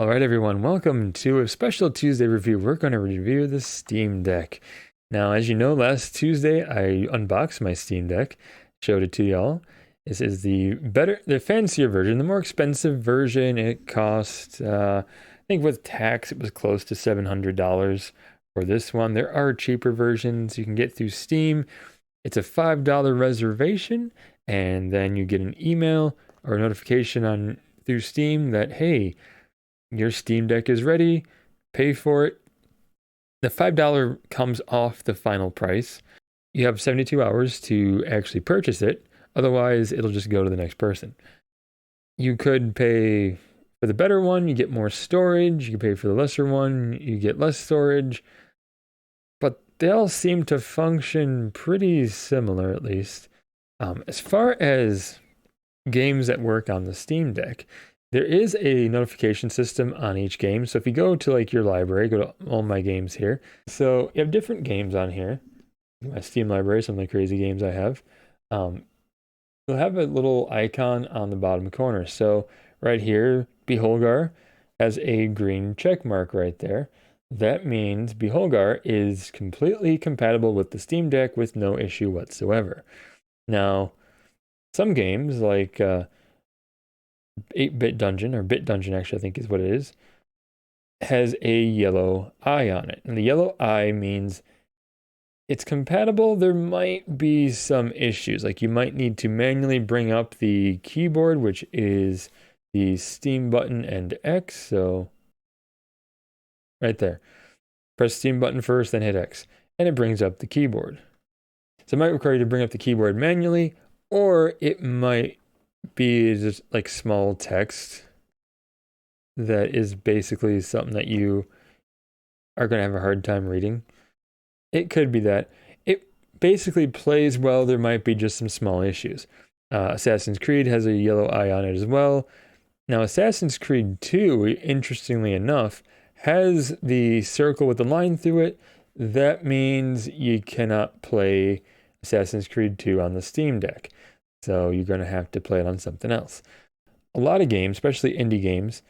All right, everyone, welcome to a special Tuesday review. We're going to review the Steam Deck. Now, as you know, last Tuesday I unboxed my Steam Deck, showed it to y'all. This is the fancier version, the more expensive version. It cost, I think with tax, it was close to $700 for this one. There are cheaper versions you can get through Steam. It's a $5 reservation, and then you get an email or a notification on through Steam that, hey, your Steam Deck is ready, pay for it. The $5 comes off the final price. You have 72 hours to actually purchase it. Otherwise, it'll just go to the next person. You could pay for the better one, you get more storage. You can pay for the lesser one, you get less storage. But they all seem to function pretty similar, at least. As far as games that work on the Steam Deck, there is a notification system on each game. So if you go to like your library, go to all my games here. So you have different games on here. My Steam library, some of the crazy games I have. You'll have a little icon on the bottom corner. So right here, Beholgar has a green check mark right there. That means Beholgar is completely compatible with the Steam Deck with no issue whatsoever. Now, some games like 8-Bit Dungeon, or Bit Dungeon actually I think is what it is, has a yellow eye on it. And the yellow eye means it's compatible. There might be some issues. Like you might need to manually bring up the keyboard, which is the Steam button and X. So right there. Press Steam button first, then hit X. And it brings up the keyboard. So it might require you to bring up the keyboard manually, or it might be just like small text that is basically something that you are going to have a hard time reading. It could be that. It basically plays well. There might be just some small issues. Assassin's Creed has a yellow eye on it as well. Now, Assassin's Creed 2, interestingly enough, has the circle with the line through it. That means you cannot play Assassin's Creed 2 on the Steam Deck. So you're going to have to play it on something else. A lot of games, especially indie games,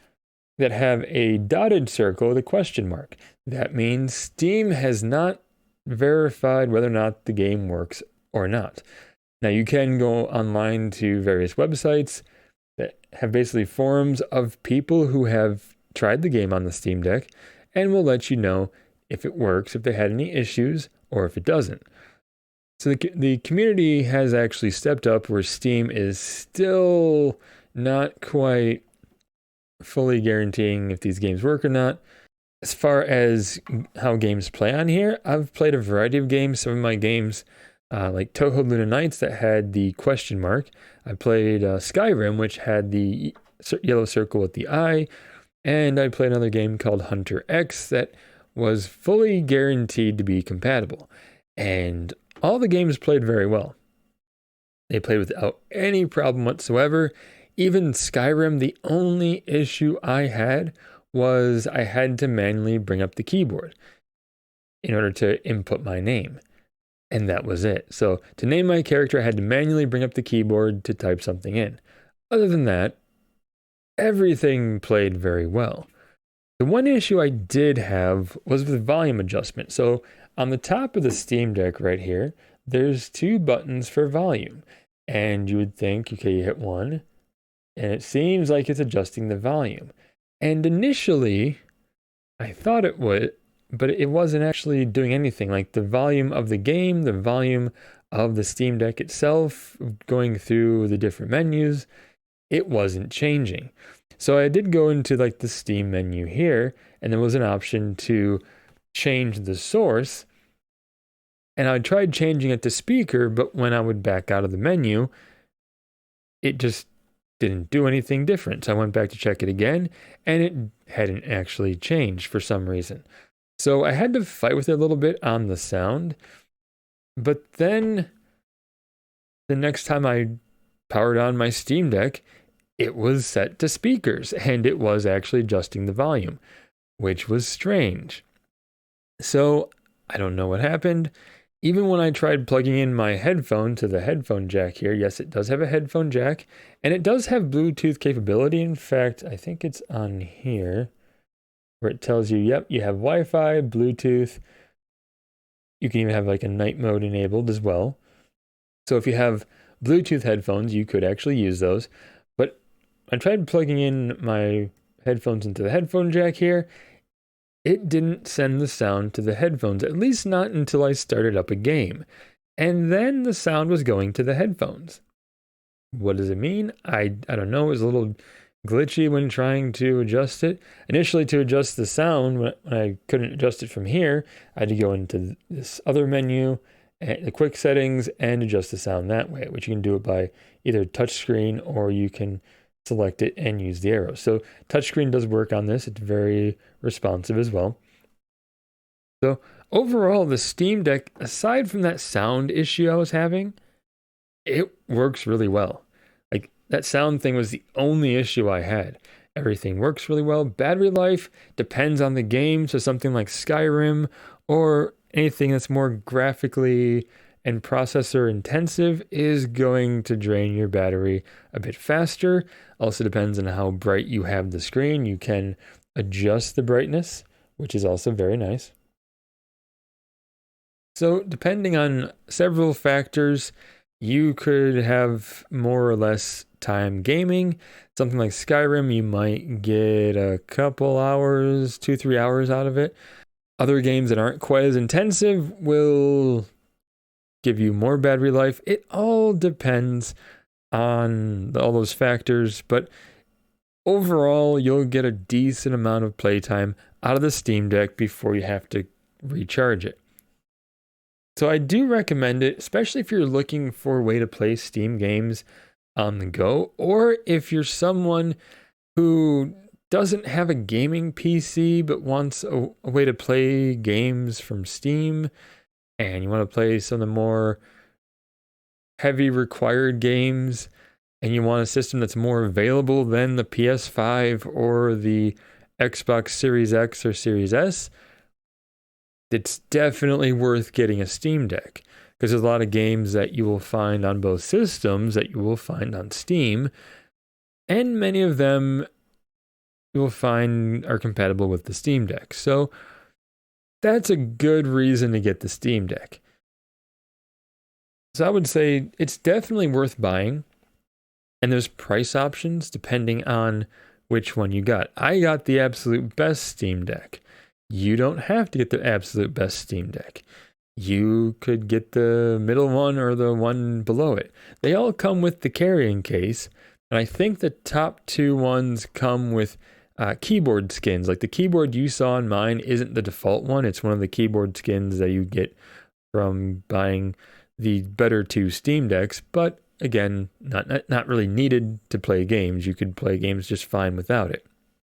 that have a dotted circle with a question mark. That means Steam has not verified whether or not the game works or not. Now you can go online to various websites that have basically forums of people who have tried the game on the Steam Deck and will let you know if it works, if they had any issues, or if it doesn't. So the community has actually stepped up where Steam is still not quite fully guaranteeing if these games work or not. As far as how games play on here, I've played a variety of games. Some of my games, like Touhou Luna Nights, that had the question mark. I played Skyrim, which had the yellow circle with the eye. And I played another game called Hunter X that was fully guaranteed to be compatible. And all the games played very well. They played without any problem whatsoever. Even Skyrim, the only issue I had was I had to manually bring up the keyboard in order to input my name. And that was it. So to name my character, I had to manually bring up the keyboard to type something in. Other than that, everything played very well. The one issue I did have was with volume adjustment. So on the top of the Steam Deck right here, there's two buttons for volume. And you would think, okay, you hit one, and it seems like it's adjusting the volume. And initially, I thought it would, but it wasn't actually doing anything. Like the volume of the game, the volume of the Steam Deck itself, going through the different menus, it wasn't changing. So I did go into like the Steam menu here, and there was an option to change the source. And I tried changing it to speaker, but when I would back out of the menu, it just didn't do anything different. So I went back to check it again, and it hadn't actually changed for some reason. So I had to fight with it a little bit on the sound. But then the next time I powered on my Steam Deck, it was set to speakers, and it was actually adjusting the volume, which was strange. So I don't know what happened. Even when I tried plugging in my headphone to the headphone jack here, yes, it does have a headphone jack, and it does have Bluetooth capability. In fact, I think it's on here. where it tells you, yep, you have Wi-Fi, Bluetooth. You can even have like a night mode enabled as well. So if you have Bluetooth headphones, you could actually use those. But I tried plugging in my headphones into the headphone jack here. It didn't send the sound to the headphones, at least not until I started up a game. And then the sound was going to the headphones. What does it mean? I don't know. It was a little glitchy when trying to adjust it. Initially, to adjust the sound, when I couldn't adjust it from here, I had to go into this other menu, the quick settings, and adjust the sound that way, which you can do it by either touchscreen or you can select it and use the arrows. So touchscreen does work on this. It's very responsive as well. So overall, the Steam Deck, aside from that sound issue I was having, it works really well. Like that sound thing was the only issue I had. Everything works really well. Battery life depends on the game. So something like Skyrim or anything that's more graphically and processor intensive is going to drain your battery a bit faster. Also depends on how bright you have the screen. You can adjust the brightness, which is also very nice. So depending on several factors, you could have more or less time gaming. Something like Skyrim, you might get a couple hours, 2-3 hours out of it. Other games that aren't quite as intensive will give you more battery life. It all depends on all those factors, but overall, you'll get a decent amount of playtime out of the Steam Deck before you have to recharge it. So I do recommend it, especially if you're looking for a way to play Steam games on the go, or if you're someone who doesn't have a gaming PC but wants a way to play games from Steam, and you want to play some of the more heavy required games, and you want a system that's more available than the PS5 or the Xbox Series X or Series S, it's definitely worth getting a Steam Deck, because there's a lot of games that you will find on both systems that you will find on Steam, and many of them you will find are compatible with the Steam Deck. So that's a good reason to get the Steam Deck. So I would say it's definitely worth buying, and there's price options depending on which one you got. I got the absolute best Steam Deck. You don't have to get the absolute best Steam Deck. You could get the middle one or the one below it. They all come with the carrying case, and I think the top two ones come with keyboard skins. Like the keyboard you saw on mine isn't the default one. It's one of the keyboard skins that you get from buying the better two Steam Decks, but again, not really needed to play games. You could play games just fine without it.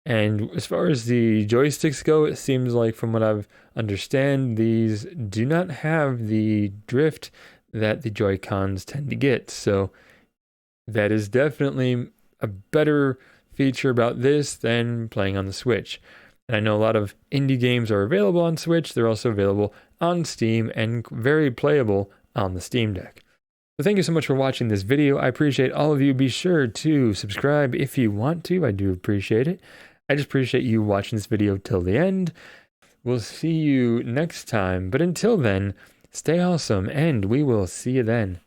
And as far as the joysticks go, it seems like from what I've understand, these do not have the drift that the Joy-Cons tend to get. So that is definitely a better feature about this than playing on the Switch. And I know a lot of indie games are available on Switch. They're also available on Steam and very playable on the Steam Deck. So thank you so much for watching this video. I appreciate all of you. Be sure to subscribe if you want to. I do appreciate it. I just appreciate you watching this video till the end. We'll see you next time. But until then, stay awesome, and we will see you then.